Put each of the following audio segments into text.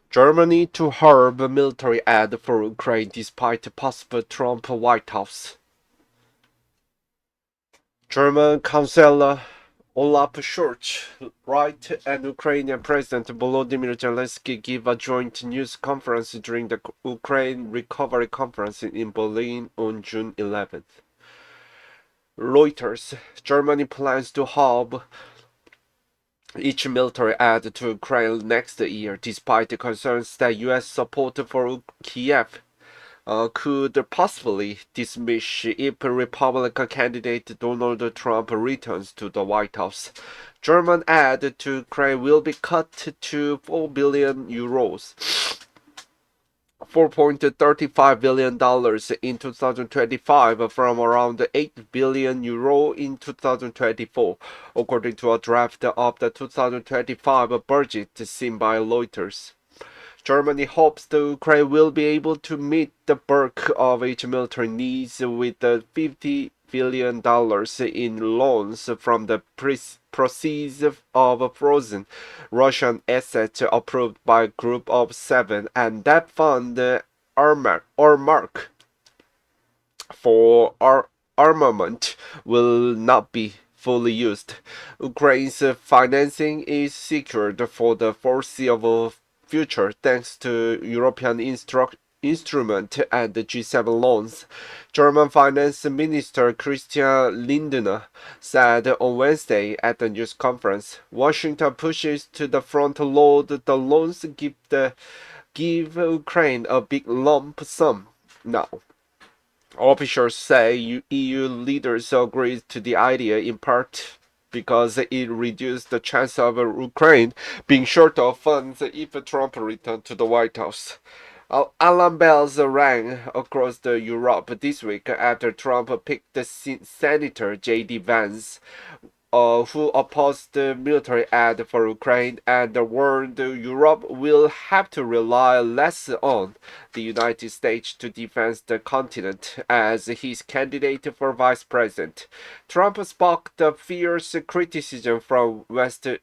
Germany to halve military aid for Ukraine despite possible Trump White House. German Chancellor Olaf Scholz, right, and Ukrainian President Volodymyr Zelensky give a joint news conference during the Ukraine Recovery Conference in Berlin on June 11th. Reuters, Germany plans to halve each military aid to Ukraine next year, despite the concerns that U.S. support for Kiev could possibly diminish if Republican candidate Donald Trump returns to the White House. German aid to Ukraine will be cut to 4 billion euros. $4.35 billion in 2025 from around 8 billion euro in 2024, according to a draft of the 2025 budget seen by Reuters. Germany hopes the Ukraine will be able to meet the bulk of its military needs with the $50 billion in loans from the proceeds of frozen Russian assets approved by a Group of Seven, and that fund earmarked for armament will not be fully used. Ukraine's financing is secured for the foreseeable future thanks to European instrument and G7 loans. German Finance Minister Christian Lindner said on Wednesday at the news conference, Washington pushes to the front load the loans give Ukraine a big lump sum now. Officials say EU leaders agreed to the idea in part because it reduced the chance of Ukraine being short of funds if Trump returned to the White House. Alarm bells rang across Europe this week after Trump picked Senator J.D. Vance, who opposed the military aid for Ukraine and warned Europe will have to rely less on the United States to defend the continent as his candidate for vice president. Trump sparked fierce criticism from Western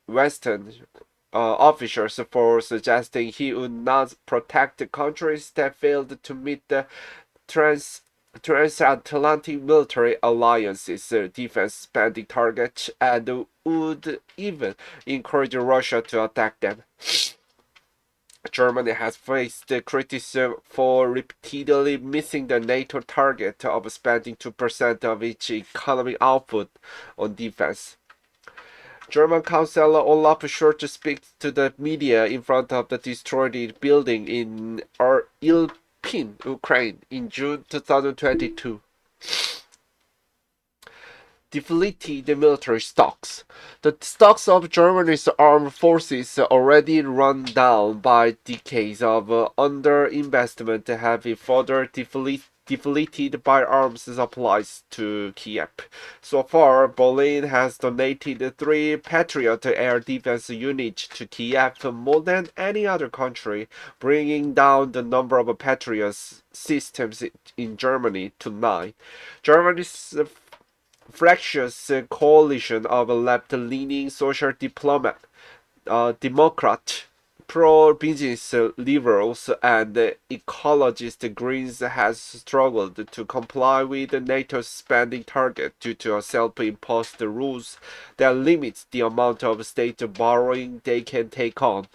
officials for suggesting he would not protect countries that failed to meet the transatlantic military alliance's defense spending target and would even encourage Russia to attack them. Germany has faced criticism for repeatedly missing the NATO target of spending 2% of its economic output on defense. German Chancellor Olaf Scholz speaks to the media in front of the destroyed building in Irpin, Ukraine, in June 2022. Depleted military stocks. The stocks of Germany's armed forces, already run down by decades of underinvestment, have been further depleted by arms supplies to Kiev. So far, Berlin has donated 3 Patriot air defense units to Kiev, more than any other country, bringing down the number of Patriot systems in Germany to 9. Germany's fractious coalition of left-leaning social democrat, pro-business liberals, and ecologist Greens has struggled to comply with NATO's spending target due to self-imposed rules that limit the amount of state borrowing they can take on.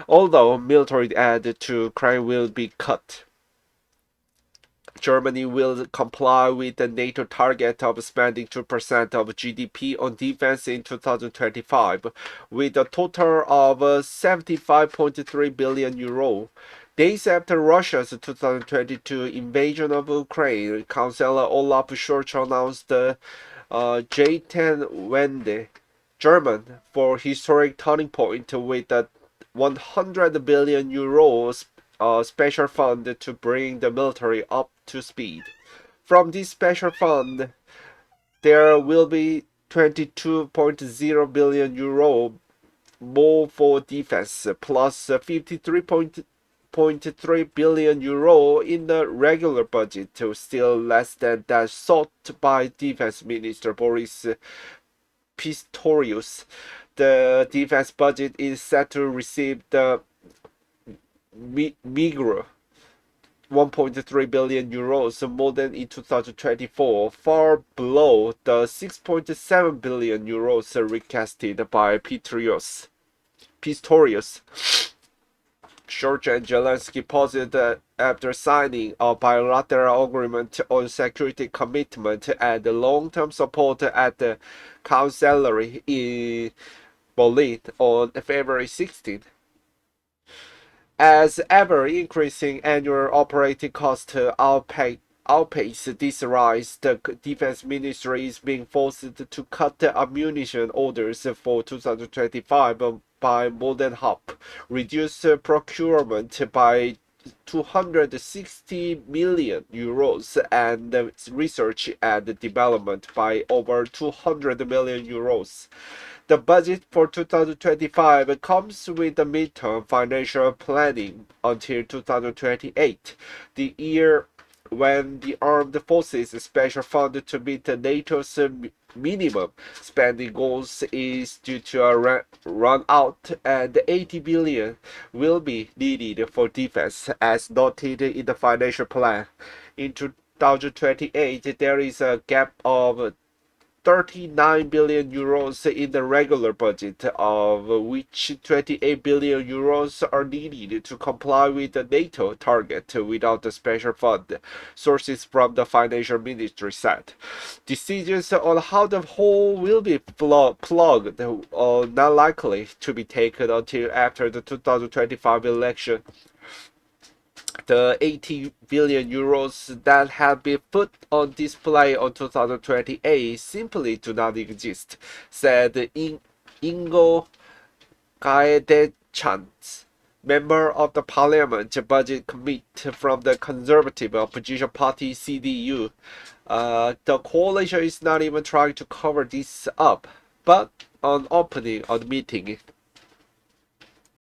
Although military aid to Ukraine will be cut, Germany will comply with the NATO target of spending 2% of GDP on defense in 2025, with a total of 75.3 billion euro. Days after Russia's 2022 invasion of Ukraine, Chancellor Olaf Scholz announced the J10 Wende, German, for historic turning point with a 100 billion euros special fund to bring the military up to speed. From this special fund, there will be 22.0 billion euro more for defense, plus 53.3 billion euro in the regular budget, still less than that sought by Defense Minister Boris Pistorius. The defense budget is set to receive the meager 1.3 billion euros more than in 2024, far below the 6.7 billion euros recasted by Pistorius. George and Zelensky paused after signing a bilateral agreement on security commitment and long-term support at the Chancellery in Berlin on February 16. As ever-increasing annual operating costs outpace this rise, the Defense Ministry is being forced to cut the ammunition orders for 2025 by more than half, reduce procurement by 260 million euros, and research and development by over 200 million euros. The budget for 2025 comes with the midterm financial planning until 2028, the year when the Armed Forces Special Fund to meet NATO's minimum spending goals is due to run out, and 80 billion will be needed for defense, as noted in the financial plan. In 2028, there is a gap of 39 billion euros in the regular budget, of which 28 billion euros are needed to comply with the NATO target without the special fund, sources from the financial ministry said. Decisions on how the hole will be plugged are not likely to be taken until after the 2025 election. The 80 billion euros that have been put on display on 2028 simply do not exist, said Ingo Gaedechans, member of the Parliament Budget Committee from the Conservative Opposition Party CDU. The coalition is not even trying to cover this up, but on opening of the meeting,